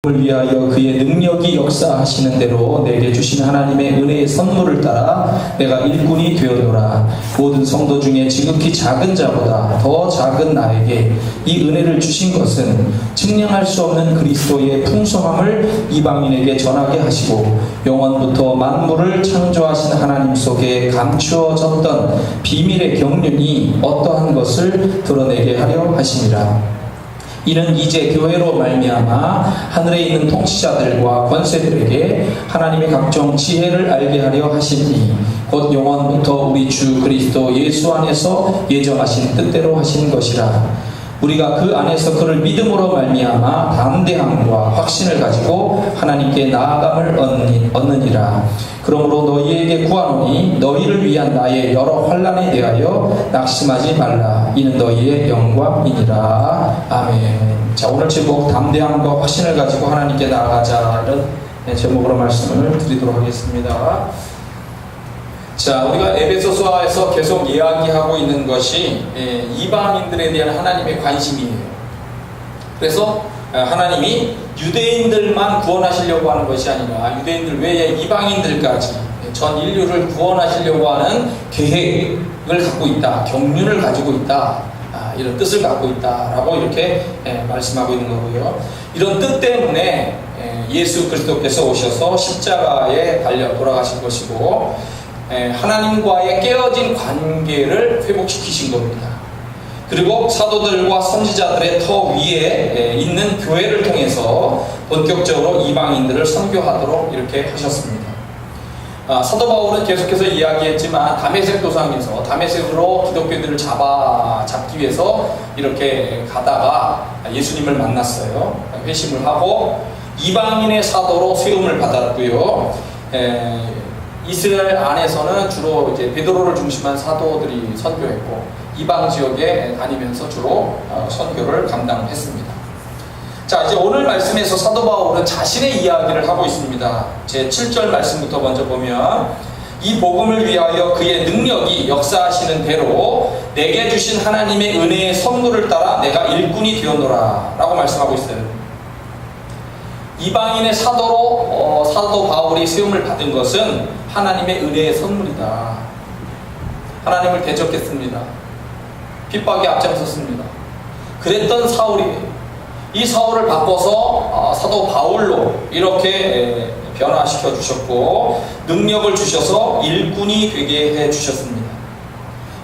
을 위하여 그의 능력이 역사하시는 대로 내게 주신 하나님의 은혜의 선물을 따라 내가 일꾼이 되었노라. 모든 성도 중에 지극히 작은 자보다 더 작은 나에게 이 은혜를 주신 것은 측량할 수 없는 그리스도의 풍성함을 이방인에게 전하게 하시고 영원부터 만물을 창조하신 하나님 속에 감추어졌던 비밀의 경륜이 어떠한 것을 드러내게 하려 하심이라. 이는 이제 교회로 말미암아 하늘에 있는 통치자들과 권세들에게 하나님의 각종 지혜를 알게 하려 하시니 곧 영원부터 우리 주 그리스도 예수 안에서 예정하신 뜻대로 하신 것이라. 우리가 그 안에서 그를 믿음으로 말미암아 담대함과 확신을 가지고 하나님께 나아감을 얻느니라. 그러므로 너희에게 구하노니 너희를 위한 나의 여러 환난에 대하여 낙심하지 말라. 이는 너희의 영광이니라. 아멘. 자, 오늘 제목 담대함과 확신을 가지고 하나님께 나아가자, 이런 제목으로 말씀을 드리도록 하겠습니다. 자, 우리가 에베소서에서 계속 이야기하고 있는 것이 이방인들에 대한 하나님의 관심이에요. 그래서 하나님이 유대인들만 구원하시려고 하는 것이 아니라 유대인들 외에 이방인들까지 전 인류를 구원하시려고 하는 계획을 갖고 있다, 경륜을 가지고 있다, 이런 뜻을 갖고 있다라고 이렇게 말씀하고 있는 거고요. 이런 뜻 때문에 예수 그리스도께서 오셔서 십자가에 달려 돌아가신 것이고 하나님과의 깨어진 관계를 회복시키신 겁니다. 그리고 사도들과 선지자들의 터 위에 있는 교회를 통해서 본격적으로 이방인들을 선교하도록 이렇게 하셨습니다. 사도 바울은 계속해서 이야기했지만 다메섹 도상에서 다메섹으로 기독교인들을 잡기 위해서 이렇게 가다가 예수님을 만났어요. 회심을 하고 이방인의 사도로 세움을 받았고요. 이스라엘 안에서는 주로 이제 베드로를 중심한 사도들이 선교했고 이방 지역에 다니면서 주로 선교를 감당했습니다. 자, 이제 오늘 말씀에서 사도 바울은 자신의 이야기를 하고 있습니다. 제 7절 말씀부터 먼저 보면 이 복음을 위하여 그의 능력이 역사하시는 대로 내게 주신 하나님의 은혜의 선물을 따라 내가 일꾼이 되었노라 라고 말씀하고 있어요. 이방인의 사도로 사도 바울이 세움을 받은 것은 하나님의 은혜의 선물이다. 하나님을 대적했습니다. 핍박에 앞장섰습니다. 그랬던 사울이에요. 이 사울을 바꿔서 사도 바울로 이렇게 변화시켜 주셨고 능력을 주셔서 일꾼이 되게 해 주셨습니다.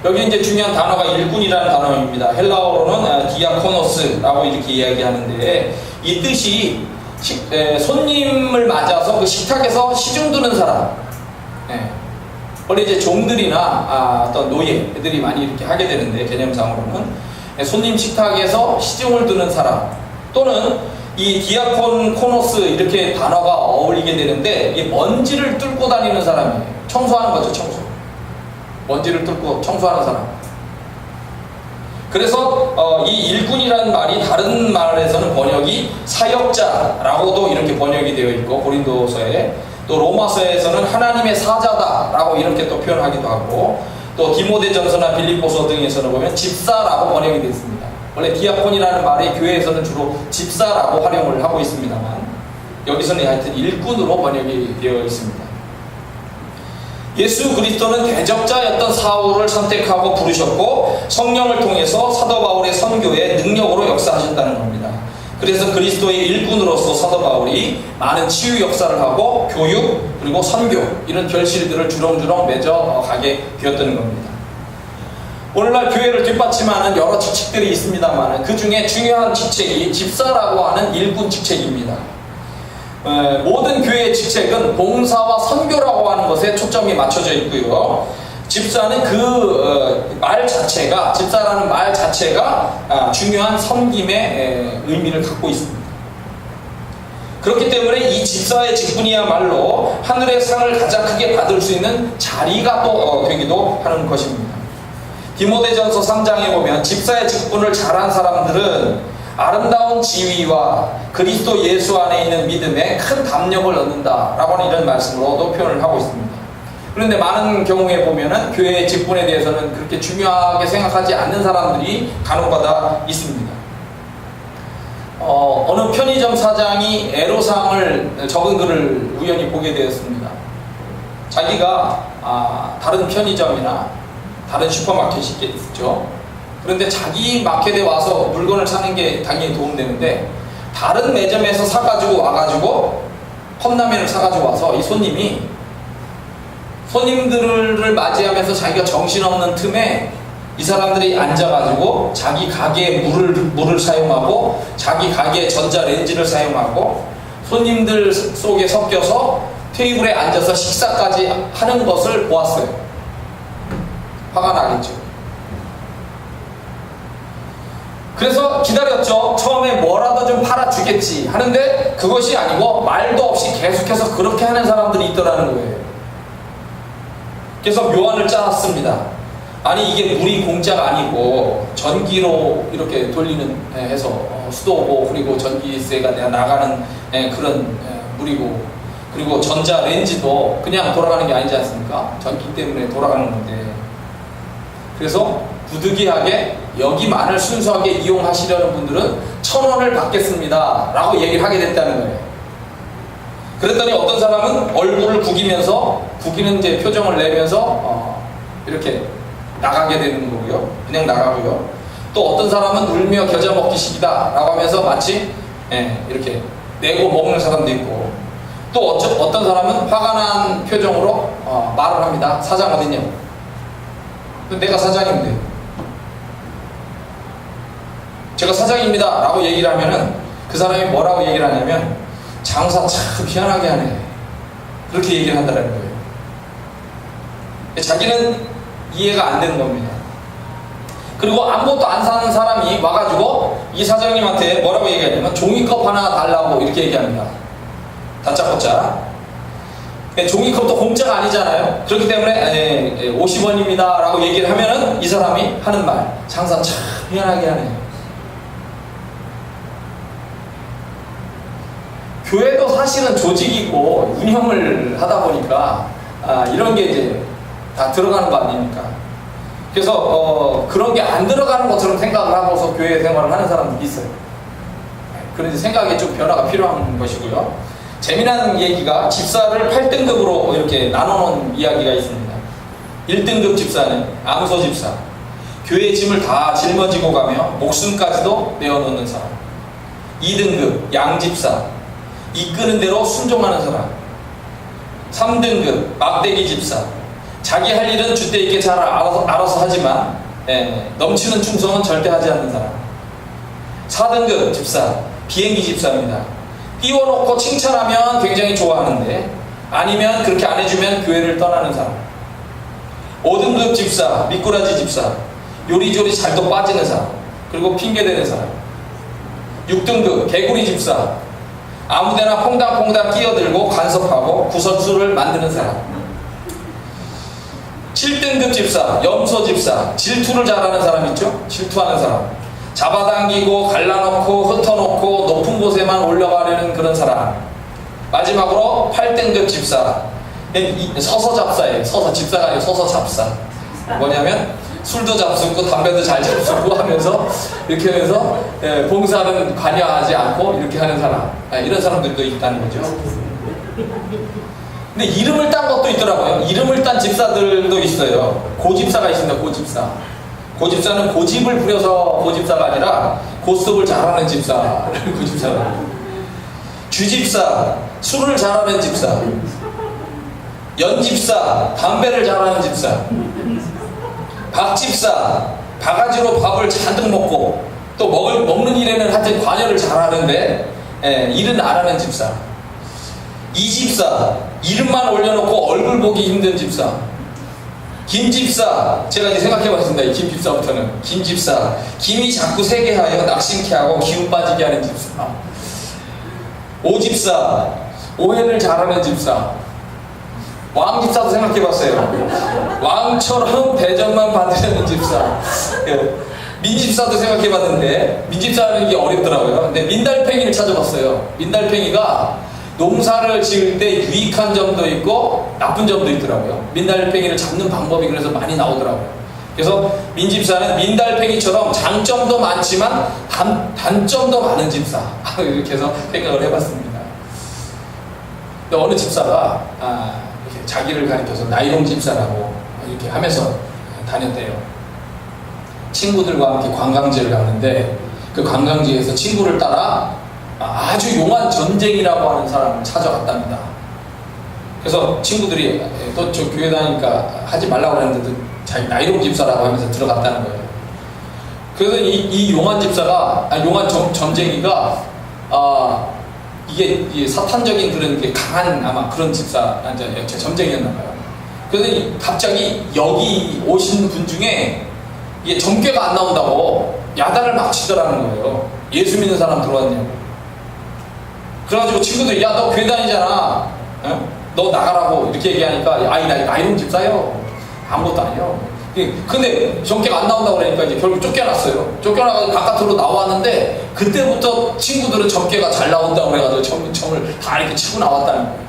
여기 이제 중요한 단어가 일꾼이라는 단어입니다. 헬라어로는 디아코노스라고 이렇게 이야기하는데 이 뜻이 손님을 맞아서 그 식탁에서 시중 드는 사람. 원래 이제 종들이나 어떤 노예들이 많이 이렇게 하게 되는데 개념상으로는 손님 식탁에서 시중을 드는 사람 또는 이 디아코노스 이렇게 단어가 어울리게 되는데 이 먼지를 뚫고 다니는 사람이에요. 청소하는 거죠, 청소. 먼지를 뚫고 청소하는 사람. 그래서 이 일꾼이라는 말이 다른 말에서는 번역이 사역자라고도 이렇게 번역이 되어 있고 고린도서에 또 로마서에서는 하나님의 사자다라고 이렇게 또 표현하기도 하고 또 디모데전서나 빌립보서 등에서는 보면 집사라고 번역이 되어 있습니다. 원래 디아콘이라는 말이 교회에서는 주로 집사라고 활용을 하고 있습니다만 여기서는 하여튼 일꾼으로 번역이 되어 있습니다. 예수 그리스도는 대적자였던 사울을 선택하고 부르셨고 성령을 통해서 사도 바울의 선교에 능력으로 역사하셨다는 겁니다. 그래서 그리스도의 일꾼으로서 사도 바울이 많은 치유 역사를 하고 교육 그리고 선교 이런 결실들을 주렁주렁 맺어 가게 되었다는 겁니다. 오늘날 교회를 뒷받침하는 여러 직책들이 있습니다만 그 중에 중요한 직책이 집사라고 하는 일꾼 직책입니다. 모든 교회의 직책은 봉사와 선교라고 하는 것에 초점이 맞춰져 있고요. 집사는 그 말 자체가, 집사라는 말 자체가 중요한 섬김의 의미를 갖고 있습니다. 그렇기 때문에 이 집사의 직분이야말로 하늘의 상을 가장 크게 받을 수 있는 자리가 또 되기도 하는 것입니다. 디모데전서 3장에 보면 집사의 직분을 잘한 사람들은 아름다운 지위와 그리스도 예수 안에 있는 믿음에 큰 담력을 얻는다라고 하는 이런 말씀으로도 표현을 하고 있습니다. 그런데 많은 경우에 보면은 교회의 직분에 대해서는 그렇게 중요하게 생각하지 않는 사람들이 간혹가다 있습니다. 어느 편의점 사장이 애로사항을 적은 글을 우연히 보게 되었습니다. 자기가 다른 편의점이나 다른 슈퍼마켓이 있죠. 그런데 자기 마켓에 와서 물건을 사는 게 당연히 도움되는데 다른 매점에서 사가지고 와가지고 컵라면을 사가지고 와서 이 손님들을 맞이하면서 자기가 정신없는 틈에 이 사람들이 앉아가지고 자기 가게에 물을 사용하고 자기 가게에 전자레인지를 사용하고 손님들 속에 섞여서 테이블에 앉아서 식사까지 하는 것을 보았어요. 화가 나겠죠. 그래서 기다렸죠. 처음에 뭐라도 좀 팔아주겠지 하는데 그것이 아니고 말도 없이 계속해서 그렇게 하는 사람들이 있더라는 거예요. 그래서 묘안을 짜놨습니다. 아니 이게 물이 공짜가 아니고 전기로 이렇게 돌리는 해서 수도고 그리고 전기세가 나가는 그런 물이고 그리고 전자레인지도 그냥 돌아가는 게 아니지 않습니까? 전기 때문에 돌아가는 건데 그래서 부득이하게 여기만을 순수하게 이용하시려는 분들은 1,000원을 받겠습니다 라고 얘기를 하게 됐다는 거예요. 그랬더니 어떤 사람은 얼굴을 구기는 이제 표정을 내면서 이렇게 나가게 되는 거고요. 그냥 나가고요. 또 어떤 사람은 울며 겨자 먹기식이다 라고 하면서 마치 이렇게 내고 먹는 사람도 있고 또 어떤 사람은 화가 난 표정으로 말을 합니다. 사장 어딨냐? 내가 사장인데 제가 사장입니다 라고 얘기를 하면은 그 사람이 뭐라고 얘기를 하냐면 장사 참 희한하게 하네 그렇게 얘기를 한다는 거예요. 자기는 이해가 안 되는 겁니다. 그리고 아무것도 안 사는 사람이 와가지고 이 사장님한테 뭐라고 얘기하냐면 종이컵 하나 달라고 이렇게 얘기합니다. 다짜고짜. 종이컵도 공짜가 아니잖아요. 그렇기 때문에 50원입니다 라고 얘기를 하면은 이 사람이 하는 말 장사 참 희한하게 하네요. 교회도 사실은 조직이고 운영을 하다 보니까 이런 게 이제 다 들어가는 거 아닙니까? 그래서 그런 게 안 들어가는 것처럼 생각을 하고서 교회 생활을 하는 사람들이 있어요. 그런 생각에 좀 변화가 필요한 것이고요. 재미난 얘기가 집사를 8등급으로 이렇게 나눠놓은 이야기가 있습니다. 1등급 집사는 암소 집사, 교회 짐을 다 짊어지고 가며 목숨까지도 내어놓는 사람. 2등급 양집사, 이끄는 대로 순종하는 사람. 3등급 막대기 집사, 자기 할 일은 주대 있게 잘 알아서 하지만 넘치는 충성은 절대 하지 않는 사람. 4등급 집사, 비행기 집사입니다. 띄워놓고 칭찬하면 굉장히 좋아하는데 아니면 그렇게 안 해주면 교회를 떠나는 사람. 5등급 집사, 미꾸라지 집사, 요리조리 잘도 빠지는 사람, 그리고 핑계대는 사람. 6등급 개구리 집사, 아무데나 퐁당퐁당 끼어들고 간섭하고 구설수를 만드는 사람. 7등급 집사, 염소 집사, 질투를 잘하는 사람 있죠? 질투하는 사람. 잡아당기고 갈라놓고 흩어놓고 높은 곳에만 올라가려는 그런 사람. 마지막으로 8등급 집사, 서서 잡사예요. 서서 집사가 아니고 서서 잡사. 뭐냐면 술도 잡수고 담배도 잘 잡수고 하면서 이렇게 하면서 봉사는 관여하지 않고 이렇게 하는 사람. 이런 사람들도 있다는 거죠. 근데 이름을 딴 것도 있더라고요. 이름을 딴 집사들도 있어요. 고집사가 있습니다. 고집사. 고집사는 고집을 부려서 고집사가 아니라 고습을 잘하는 집사를 고집사가. 주집사, 술을 잘하는 집사. 연집사, 담배를 잘하는 집사. 박집사, 바가지로 밥을 잔뜩 먹고 또 먹는 일에는 하여튼 관여를 잘하는데 일은 안 하는 집사. 이집사, 이름만 올려놓고 얼굴 보기 힘든 집사. 김집사, 제가 이제 생각해봤습니다. 이 김집사부터는. 김집사, 김이 자꾸 세게 하여 낙심케 하고 기운 빠지게 하는 집사. 오집사, 오해를 잘하는 집사. 왕집사도 생각해봤어요. 왕처럼 대접만 받으려는 집사. 민집사도 생각해봤는데 민집사는 이게 어렵더라고요. 근데 민달팽이를 찾아봤어요. 민달팽이가 농사를 지을 때 유익한 점도 있고 나쁜 점도 있더라고요. 민달팽이를 잡는 방법이 그래서 많이 나오더라고요. 그래서 민집사는 민달팽이처럼 장점도 많지만 단점도 많은 집사. 이렇게 해서 생각을 해봤습니다. 근데 어느 집사가 이렇게 자기를 가리켜서 나이롱 집사라고 이렇게 하면서 다녔대요. 친구들과 함께 관광지를 갔는데 그 관광지에서 친구를 따라 아주 용한 전쟁이라고 하는 사람을 찾아갔답니다. 그래서 친구들이 너 저 교회 다니니까 하지 말라고 그랬는데 자기 나이롱 집사라고 하면서 들어갔다는 거예요. 그래서 이 용한 집사가, 용한 점쟁이가, 이게 사탄적인 그런 게 강한 아마 그런 점쟁이였나봐요. 그래서 갑자기 여기 오신 분 중에 이게 점괘가 안 나온다고 야단을 막 치더라는 거예요. 예수 믿는 사람 들어왔냐고. 그래가지고 친구들이, 야, 너 교회 다니잖아. 너 나가라고 이렇게 얘기하니까, 나이롱 집사요. 아무것도 아니에요. 근데 점괘가 안 나온다고 그러니까 이제 결국 쫓겨났어요. 쫓겨나가지고 바깥으로 나왔는데 그때부터 친구들은 점괘가 잘 나온다고 그래가지고 점을 다 이렇게 치고 나왔다는 거예요.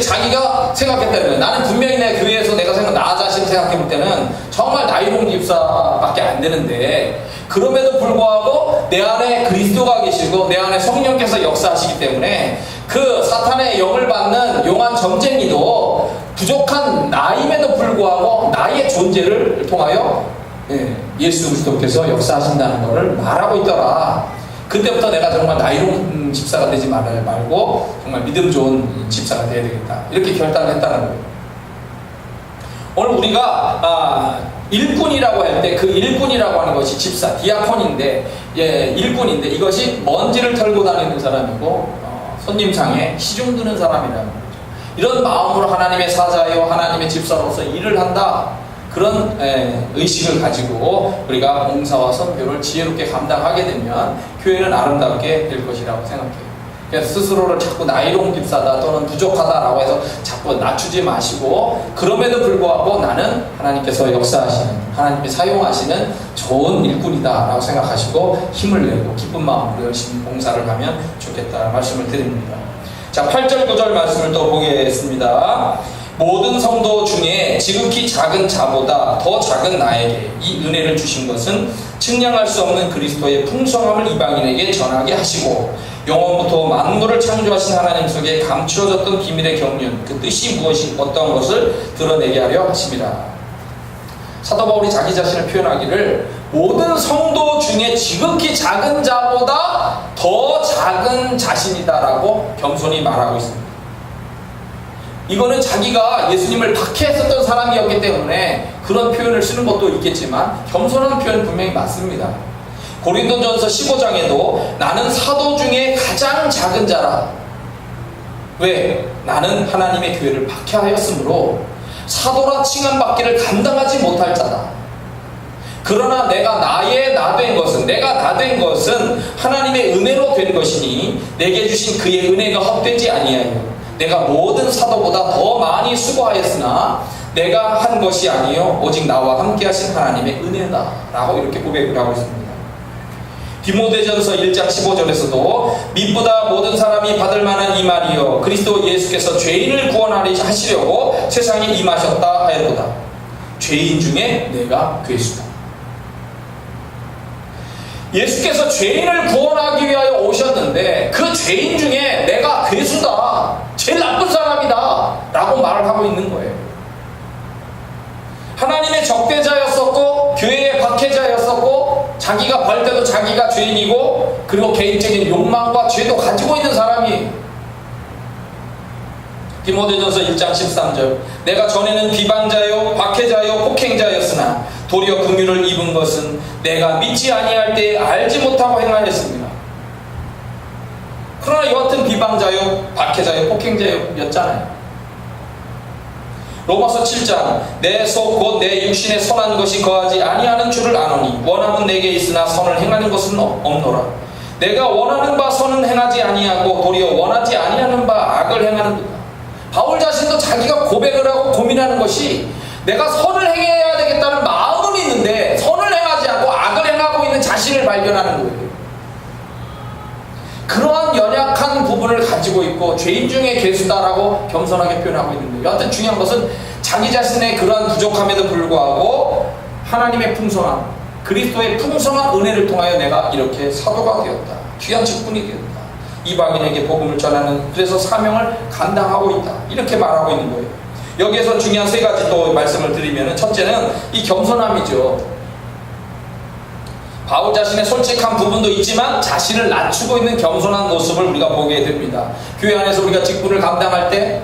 자기가 생각했다는 거예요. 나는 분명히 내 교회에서 나 자신 생각해볼 때는 정말 나이롱 집사밖에 안 되는데 그럼에도 불구하고 내 안에 그리스도가 계시고 내 안에 성령께서 역사하시기 때문에 그 사탄의 영을 받는 용한 점쟁이도 부족한 나임에도 불구하고 나의 존재를 통하여 예수 그리스도께서 역사하신다는 것을 말하고 있더라. 그때부터 내가 정말 나이롱 집사가 되지 말고 정말 믿음 좋은 집사가 되어야 되겠다. 이렇게 결단을 했다는 거예요. 오늘 우리가 일꾼이라고 할 때 그 일꾼이라고 하는 것이 집사, 디아콘인데 일꾼인데 이것이 먼지를 털고 다니는 사람이고 손님상에 시중 드는 사람이라는 거죠. 이런 마음으로 하나님의 사자요 하나님의 집사로서 일을 한다. 그런 의식을 가지고 우리가 봉사와 선교를 지혜롭게 감당하게 되면 교회는 아름답게 될 것이라고 생각해요. 그래서 스스로를 자꾸 나이롱 집사다 또는 부족하다라고 해서 자꾸 낮추지 마시고 그럼에도 불구하고 나는 하나님께서 역사하시는 하나님이 사용하시는 좋은 일꾼이다 라고 생각하시고 힘을 내고 기쁜 마음으로 열심히 봉사를 하면 좋겠다는 말씀을 드립니다. 자, 8절 9절 말씀을 또 보겠습니다. 모든 성도 중에 지극히 작은 자보다 더 작은 나에게 이 은혜를 주신 것은 측량할 수 없는 그리스도의 풍성함을 이방인에게 전하게 하시고 영원부터 만물을 창조하신 하나님 속에 감추어졌던 비밀의 경륜 그 뜻이 무엇이 어떤 것을 드러내게 하려 하심이라. 사도 바울이 자기 자신을 표현하기를 모든 성도 중에 지극히 작은 자보다 더 작은 자신이다라고 겸손히 말하고 있습니다. 이거는 자기가 예수님을 박해했었던 사람이었기 때문에 그런 표현을 쓰는 것도 있겠지만 겸손한 표현 분명히 맞습니다. 고린도전서 15장에도 나는 사도 중에 가장 작은 자라. 왜? 나는 하나님의 교회를 박해하였으므로 사도라 칭함받기를 감당하지 못할 자다. 그러나 내가 나 된 것은 하나님의 은혜로 된 것이니 내게 주신 그의 은혜가 헛되지 아니하여 내가 모든 사도보다 더 많이 수고하였으나 내가 한 것이 아니요 오직 나와 함께 하신 하나님의 은혜다 라고 이렇게 고백을 하고 있습니다. 디모데전서 1장 15절에서도 믿보다 모든 사람이 받을 만한 이 말이요 그리스도 예수께서 죄인을 구원하려 하시려고 세상에 임하셨다 하였도다. 죄인 중에 내가 괴수다. 예수께서 죄인을 구원하기 위하여 오셨는데 그 죄인 중에 내가 괴수다, 제일 나쁜 사람이다 라고 말을 하고 있는 거예요. 하나님의 적대자였었고 교회의 박해자였었고 자기가 벌 때도 자기가 죄인이고 그리고 개인적인 욕망과 죄도 가지고 있는 사람이 디모데전서 1장 13절 내가 전에는 비방자요 박해자요 폭행자였으나 도리어 긍휼을 입은 것은 내가 믿지 아니할 때에 알지 못하고 행하였습니다. 그러나 여하튼 비방자요 박해자요 폭행자였잖아요. 로마서 7장 내 속 곧 내 육신에 선한 것이 거하지 아니하는 줄을 아노니 원함은 내게 있으나 선을 행하는 것은 없노라. 내가 원하는 바 선은 행하지 아니하고 도리어 원하지 아니하는 바 악을 행하는도다. 바울 자신도 자기가 고백을 하고 고민하는 것이 내가 선을 행해야 되겠다는 마음은 있는데 선을 행하지 않고 악을 행하고 있는 자신을 발견하는 거예요. 그러한 연약한 부분을 가지고 있고 죄인 중에 괴수다라고 겸손하게 표현하고 있는 거예요. 여하튼 중요한 것은 자기 자신의 그러한 부족함에도 불구하고 하나님의 풍성한, 그리스도의 풍성한 은혜를 통하여 내가 이렇게 사도가 되었다. 귀한 직분이 되었다. 이방인에게 복음을 전하는, 그래서 사명을 감당하고 있다. 이렇게 말하고 있는 거예요. 여기에서 중요한 세 가지 또 말씀을 드리면, 첫째는 이 겸손함이죠. 바울 자신의 솔직한 부분도 있지만 자신을 낮추고 있는 겸손한 모습을 우리가 보게 됩니다. 교회 안에서 우리가 직분을 감당할 때,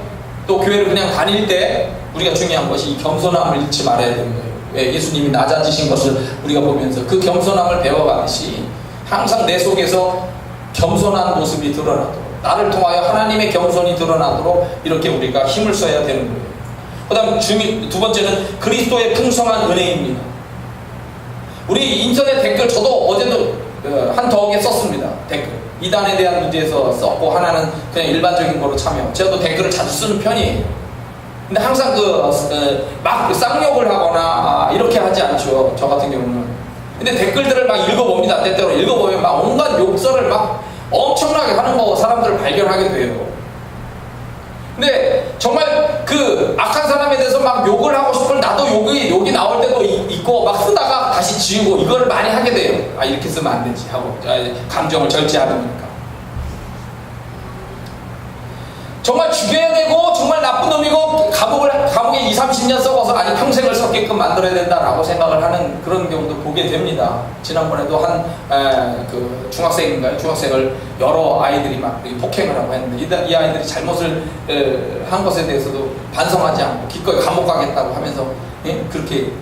또 교회를 그냥 다닐 때 우리가 중요한 것이 이 겸손함을 잃지 말아야 되는 거예요. 예수님이 낮아지신 것을 우리가 보면서 그 겸손함을 배워가듯이 항상 내 속에서 겸손한 모습이 드러나도록, 나를 통하여 하나님의 겸손이 드러나도록 이렇게 우리가 힘을 써야 되는 거예요. 그 다음 두 번째는 그리스도의 풍성한 은혜입니다. 우리 인터넷 댓글, 저도 어제도 한 더욱에 썼습니다. 댓글 이단에 대한 문제에서 썼고, 하나는 그냥 일반적인 거로 참여. 제가 또 댓글을 자주 쓰는 편이에요. 근데 항상 막 쌍욕을 하거나 이렇게 하지 않죠, 저 같은 경우는. 근데 댓글들을 막 읽어봅니다. 때때로 읽어보면 막 온갖 욕설을 막 엄청나게 하는 거 사람들을 발견하게 돼요. 근데 정말 그 악한 사람에 대해서 막 욕을 하고 싶을, 나도 욕이 나올 때도 있고, 막 쓰다가 다시 지우고, 이거를 많이 하게 돼요. 이렇게 쓰면 안 되지 하고, 감정을 절제하는 거니까. 정말 죽여야 되고, 정말 나쁜 놈이고, 감옥에 20-30년 썩어서 아니 평생을 썩게끔 만들어야 된다라고 생각을 하는 그런 경우도 보게 됩니다. 지난번에도 그 중학생을 여러 아이들이 막 폭행을 하고 했는데, 이 아이들이 잘못을 한 것에 대해서도 반성하지 않고 기꺼이 감옥 가겠다고 하면서, 그렇게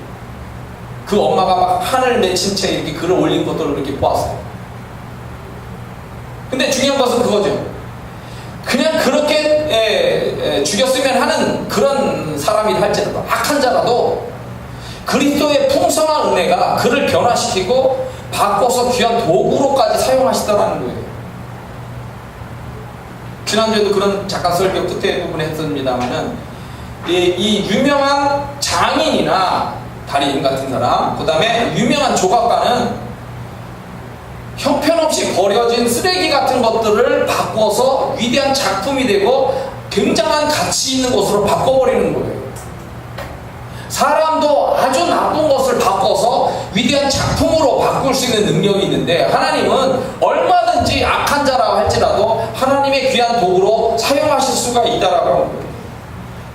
그 엄마가 막 하늘 맺힌 채 이렇게 글을 올린 것들을 이렇게 보았어요. 근데 중요한 것은 그거죠. 그냥 그렇게 죽였으면 하는 그런 사람이 할지라도, 악한 자라도 그리스도의 풍성한 은혜가 그를 변화시키고 바꿔서 귀한 도구로까지 사용하시더라는 거예요. 지난주에도 그런 잠깐 설교 끝에 부분에 했습니다만은, 이 유명한 장인이나 달인 같은 사람, 그 다음에 유명한 조각가는 형편없이 버려진 쓰레기 같은 것들을 바꿔서 위대한 작품이 되고 굉장한 가치 있는 것으로 바꿔버리는 거예요. 사람도 아주 나쁜 것을 바꿔서 위대한 작품으로 바꿀 수 있는 능력이 있는데, 하나님은 얼마든지 악한 자라고 할지라도 하나님의 귀한 도구로 사용하실 수가 있다라고 하는 거예요.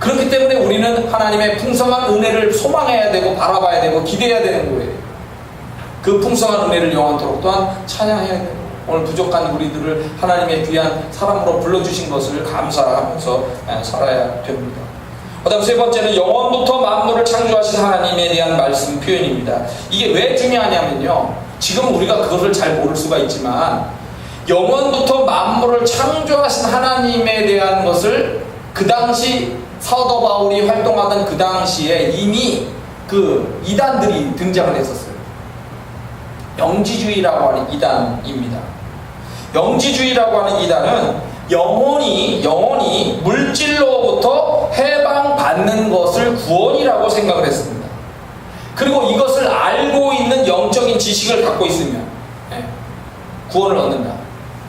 그렇기 때문에 우리는 하나님의 풍성한 은혜를 소망해야 되고, 바라봐야 되고, 기대해야 되는 거예요. 그 풍성한 은혜를 영원토록 또한 찬양해야 되고, 오늘 부족한 우리들을 하나님의 귀한 사람으로 불러주신 것을 감사하면서 살아야 됩니다. 그 다음 세 번째는 영원부터 만물을 창조하신 하나님에 대한 말씀 표현입니다. 이게 왜 중요하냐면요, 지금 우리가 그것을 잘 모를 수가 있지만, 영원부터 만물을 창조하신 하나님에 대한 것을 그 당시 사도 바울이 활동하던 그 당시에 이미 그 이단들이 등장을 했었어요. 영지주의라고 하는 이단입니다. 영지주의라고 하는 이단은 영혼이 물질로부터 해방받는 것을 구원이라고 생각을 했습니다. 그리고 이것을 알고 있는 영적인 지식을 갖고 있으면 구원을 얻는다.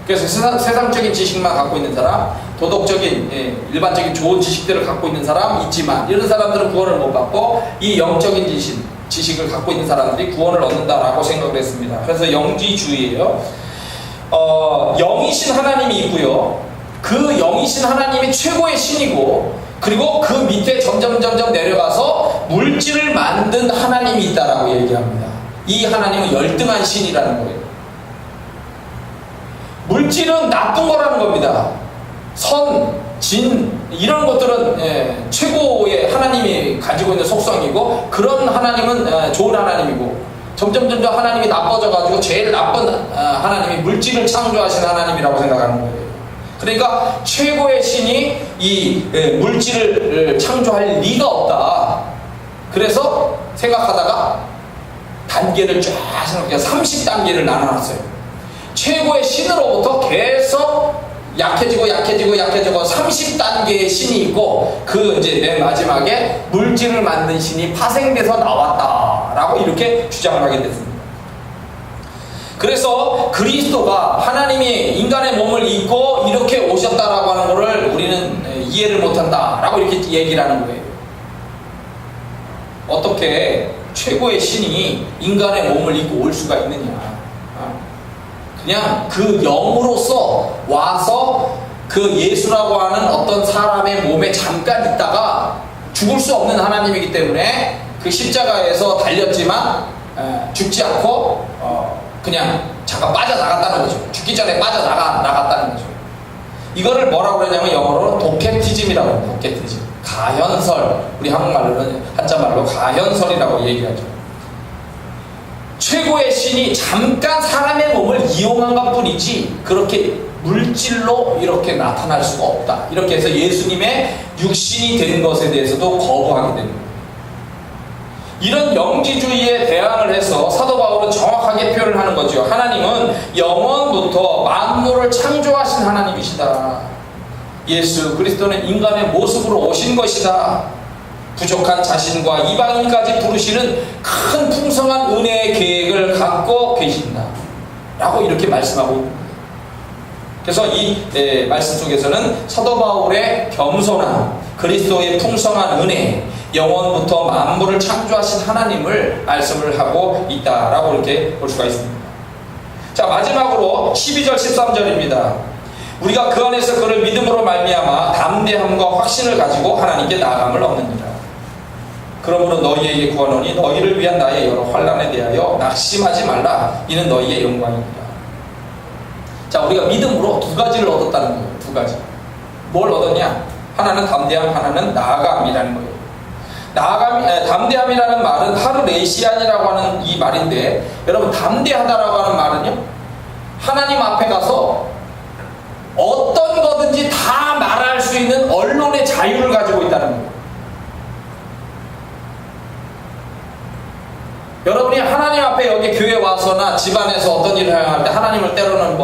그래서 세상적인 지식만 갖고 있는 사람, 도덕적인 일반적인 좋은 지식들을 갖고 있는 사람 있지만, 이런 사람들은 구원을 못 받고, 이 영적인 지식을 갖고 있는 사람들이 구원을 얻는다라고 생각을 했습니다. 그래서 영지주의예요. 영이신 하나님이 있고요, 그 영이신 하나님이 최고의 신이고, 그리고 그 밑에 점점 내려가서 물질을 만든 하나님이 있다라고 얘기합니다. 이 하나님은 열등한 신이라는 거예요. 물질은 나쁜 거라는 겁니다. 선, 진, 이런 것들은 최고의 하나님이 가지고 있는 속성이고, 그런 하나님은 좋은 하나님이고, 점점 하나님이 나빠져가지고 제일 나쁜 하나님이 물질을 창조하신 하나님이라고 생각하는 거예요. 그러니까 최고의 신이 이 물질을 창조할 리가 없다. 그래서 생각하다가 단계를 쫙 생각해 30단계를 나눠놨어요. 최고의 신으로부터 계속 약해지고 30단계의 신이 있고, 그 이제 맨 마지막에 물질을 만든 신이 파생돼서 나왔다라고 이렇게 주장을 하게 됐습니다. 그래서 그리스도가 하나님이 인간의 몸을 입고 이렇게 오셨다라고 하는 것을 우리는 이해를 못한다라고 이렇게 얘기를 하는 거예요. 어떻게 최고의 신이 인간의 몸을 입고 올 수가 있느냐. 그냥 그 영으로서 와서 그 예수라고 하는 어떤 사람의 몸에 잠깐 있다가 죽을 수 없는 하나님이기 때문에 그 십자가에서 달렸지만 죽지 않고 그냥 잠깐 빠져나갔다는 거죠. 죽기 전에 빠져나갔다는 거죠. 이거를 뭐라고 그러냐면 영어로 도케티즘이라고 해요. 도케티즘. 가현설. 우리 한국말로는 한자말로 가현설이라고 얘기하죠. 최고의 신이 잠깐 사람의 몸을 이용한 것 뿐이지 그렇게 물질로 이렇게 나타날 수가 없다. 이렇게 해서 예수님의 육신이 된 것에 대해서도 거부하게 됩니다. 이런 영지주의에 대항을 해서 사도 바울은 정확하게 표현을 하는 거죠. 하나님은 영원부터 만물을 창조하신 하나님이시다. 예수 그리스도는 인간의 모습으로 오신 것이다. 부족한 자신과 이방인까지 부르시는 큰 풍성한 은혜의 계획을 갖고 계신다. 라고 이렇게 말씀하고 있습니다. 그래서 이 말씀 속에서는 사도 바울의 겸손함, 그리스도의 풍성한 은혜, 영원부터 만물을 창조하신 하나님을 말씀을 하고 있다라고 이렇게 볼 수가 있습니다. 자, 마지막으로 12절 13절입니다. 우리가 그 안에서 그를 믿음으로 말미암아 담대함과 확신을 가지고 하나님께 나아감을 얻느니라. 그러므로 너희에게 구하노니 너희를 위한 나의 여러 환난에 대하여 낙심하지 말라. 이는 너희의 영광이니라. 자, 우리가 믿음으로 두 가지를 얻었다는 거예요. 두 가지. 뭘 얻었냐? 하나는 담대함, 하나는 나아감이라는 거예요. 담대함이라는 말은 파르레시안이라고 하는 이 말인데, 여러분 담대하다라고 하는 말은요, 하나님 앞에 가서 어떤 거든지 다 말할 수 있는 언론의 자유를 가지고 있다는 거예요. 여러분이 하나님 앞에 여기 교회 와서나 집안에서 어떤 일을 할 때 하나님을 때로는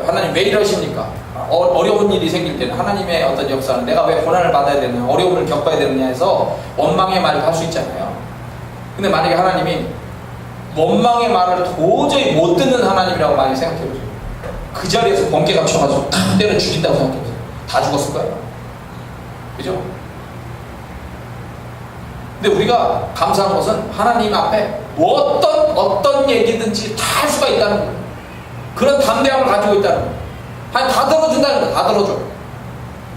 하나님 왜 이러십니까? 어려운 일이 생길 때는 하나님의 어떤 역사는 내가 왜 고난을 받아야 되느냐, 어려움을 겪어야 되느냐 해서 원망의 말을 할 수 있잖아요. 근데 만약에 하나님이 원망의 말을 도저히 못 듣는 하나님이라고 많이 생각해보세요. 그 자리에서 번개가 쳐가지고 탁 때려 죽인다고 생각해보세요. 다 죽었을 거예요. 그죠? 근데 우리가 감사한 것은 하나님 앞에 어떤 얘기든지 다 할 수가 있다는 거예요. 그런 담대함을 가지고 있다는 거예요. 다 들어준다는 거예요. 다 들어줘.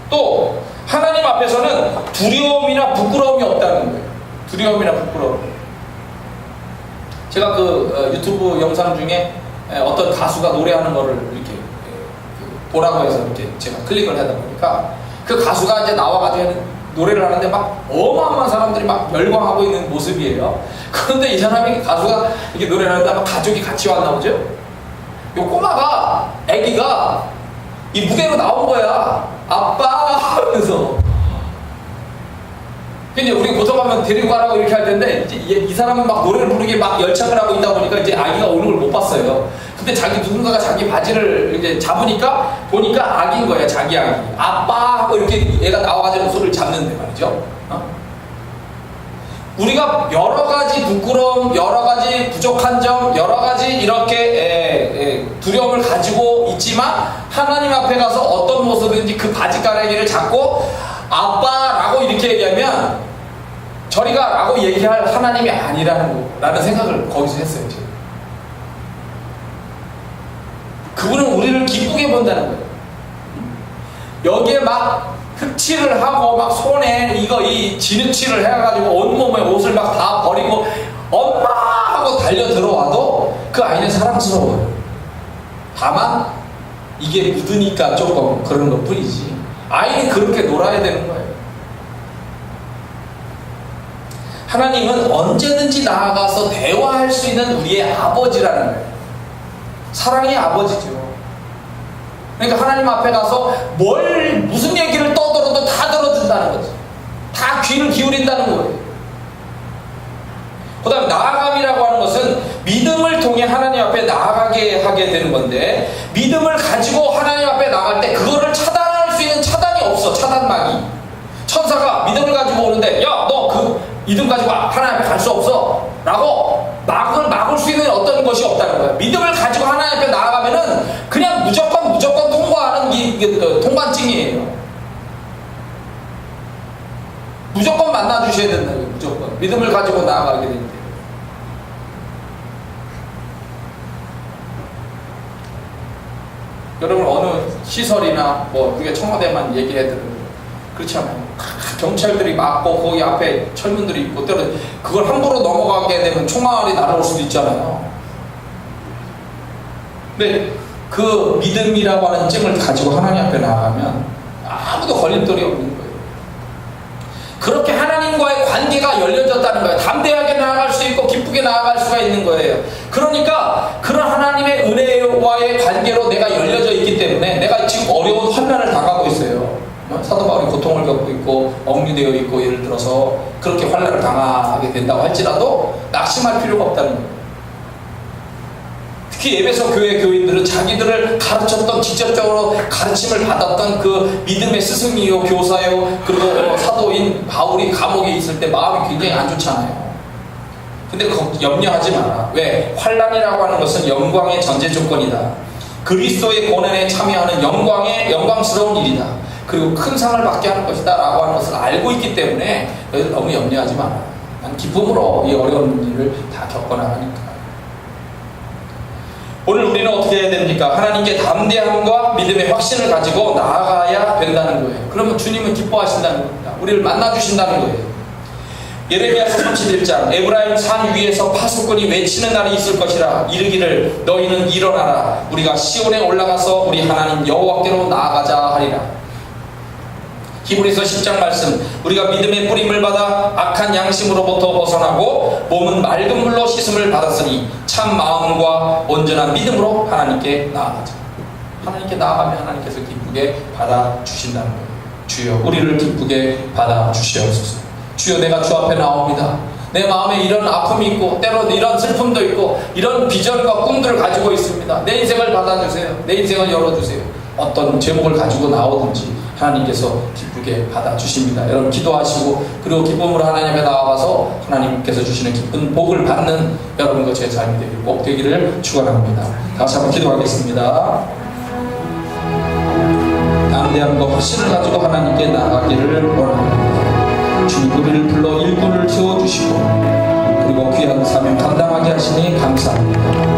또 하나님 앞에서는 두려움이나 부끄러움이 없다는 거예요. 두려움이나 부끄러움. 제가 유튜브 영상 중에 어떤 가수가 노래하는 거를 이렇게 보라고 해서 이렇게 제가 클릭을 하다 보니까 그 가수가 이제 나와가지고 노래를 하는데 막 어마어마한 사람들이 막 열광하고 있는 모습이에요. 그런데 이 사람이 가수가 이렇게 노래를 하는데 아마 가족이 같이 왔나 보죠? 요 꼬마가, 애기가 이 무대로 나온 거야. 아빠! 하면서. 근데 우리 보통 하면 데리고 가라고 이렇게 할 텐데, 이제 이 사람은 막 노래를 부르게 막 열창을 하고 있다 보니까 이제 아기가 오는 걸 못 봤어요. 근데 누군가가 자기 바지를 이제 잡으니까, 보니까 아기인 거야, 자기 아기. 아빠! 하고 이렇게 얘가 나와가지고 소리를 잡는데 말이죠. 우리가 여러 가지 부끄러움, 여러 가지 부족한 점, 여러 가지 이렇게 두려움을 가지고 있지만 하나님 앞에 가서 어떤 모습인지 그 바지가랑이를 잡고 아빠라고 이렇게 얘기하면 저리가 라고 얘기할 하나님이 아니라는 거라는 생각을 거기서 했어요. 지금. 그분은 우리를 기쁘게 본다는 거예요. 여기에 막 흑칠을 하고 막 손에 이 진흙칠을 해가지고 온몸에 옷을 막 다 버리고 엄마 하고 달려 들어와도 그 아이는 사랑스러워요. 다만 이게 묻으니까 조금 그런 것 뿐이지 아이는 그렇게 놀아야 되는 거예요. 하나님은 언제든지 나아가서 대화할 수 있는 우리의 아버지라는 거예요. 사랑의 아버지죠. 그러니까 하나님 앞에 가서 무슨 얘기를 떠들어도 다 들어준다는 거지. 다 귀를 기울인다는 거예요. 그 다음에 나아감이라고 하는 것은 믿음을 통해 하나님 앞에 나아가게 하게 되는 건데, 믿음을 가지고 하나님 앞에 나갈 때 그거를 차단할 수 있는 차단이 없어. 차단막이. 천사가 믿음을 가지고 오는데 야, 너 그 믿음 가지고 하나님 앞에 갈 수 없어 라고 막을 수 있는 어떤 것이 없다는 거예요. 믿음을 가지고 하나님 앞에 나아가면은 그냥 무조건 통과하는 이게 통관증이에요. 무조건 만나주셔야 된다고요. 무조건 믿음을 가지고 나아가게 됩니다. 여러분 어느 시설이나 뭐 우리가 청와대만 얘기해드는 그렇잖아요. 경찰들이 막고 거기 앞에 철문들이 있고 때로 그걸 함부로 넘어가게 되면 총알이 날아올 수도 있잖아요. 근데 그 믿음이라고 하는 증을 가지고 하나님 앞에 나가면 아무도 걸림돌이 없는 거예요. 그렇게 하나님과의 관계가 열려졌다는 거예요. 담대하게 나아갈 수 있고 기쁘게 나아갈 수가 있는 거예요. 그러니까 그런 하나님의 은혜와의 관계로 내가 열려져 있기 때문에 내가 지금 어려운 환난을 당하고 있어요. 사도 바울이 고통을 겪고 있고 억류되어 있고 예를 들어서 그렇게 환난을 당하게 된다고 할지라도 낙심할 필요가 없다는 거예요. 특히 에베소 교회 교인들은 자기들을 가르쳤던 직접적으로 가르침을 받았던 그 믿음의 스승이요 교사요 그리고 사도인 바울이 감옥에 있을 때 마음이 굉장히 안 좋잖아요. 근데 염려하지 마라. 왜? 환난이라고 하는 것은 영광의 전제 조건이다. 그리스도의 고난에 참여하는 영광스러운 일이다. 그리고 큰 상을 받게 하는 것이다 라고 하는 것을 알고 있기 때문에 너희들 너무 염려하지 마라. 난 기쁨으로 이 어려운 일을 다 겪어나가니까. 오늘 우리는 어떻게 해야 됩니까? 하나님께 담대함과 믿음의 확신을 가지고 나아가야 된다는 거예요. 그러면 주님은 기뻐하신다는 겁니다. 우리를 만나주신다는 거예요. 예레미야서 31장 에브라임 산 위에서 파수꾼이 외치는 날이 있을 것이라 이르기를 너희는 일어나라 우리가 시온에 올라가서 우리 하나님 여호와께로 나아가자 하리라. 히브리서 10장 말씀 우리가 믿음의 뿌림을 받아 악한 양심으로부터 벗어나고 몸은 맑은 물로 씻음을 받았으니 참 마음과 온전한 믿음으로 하나님께 나아가자. 하나님께 나아가면 하나님께서 기쁘게 받아주신다는 거예요. 주여 우리를 기쁘게 받아주시옵소서. 주여 내가 주 앞에 나옵니다. 내 마음에 이런 아픔이 있고 때로 이런 슬픔도 있고 이런 비전과 꿈들을 가지고 있습니다. 내 인생을 받아주세요. 내 인생을 열어주세요. 어떤 제목을 가지고 나오든지 하나님께서 기쁘게 받아주십니다. 여러분 기도하시고 그리고 기쁨으로 하나님 앞에 나와서 하나님께서 주시는 기쁜 복을 받는 여러분과 제 삶이 꼭 되기를 축원합니다. 다시 한번 기도하겠습니다. 담대함과 확신을 가지고 하나님께 나아가기를 원합니다. 주님 우리를 불러 일꾼을 세워주시고 그리고 귀한 사명 감당하게 하시니 감사합니다.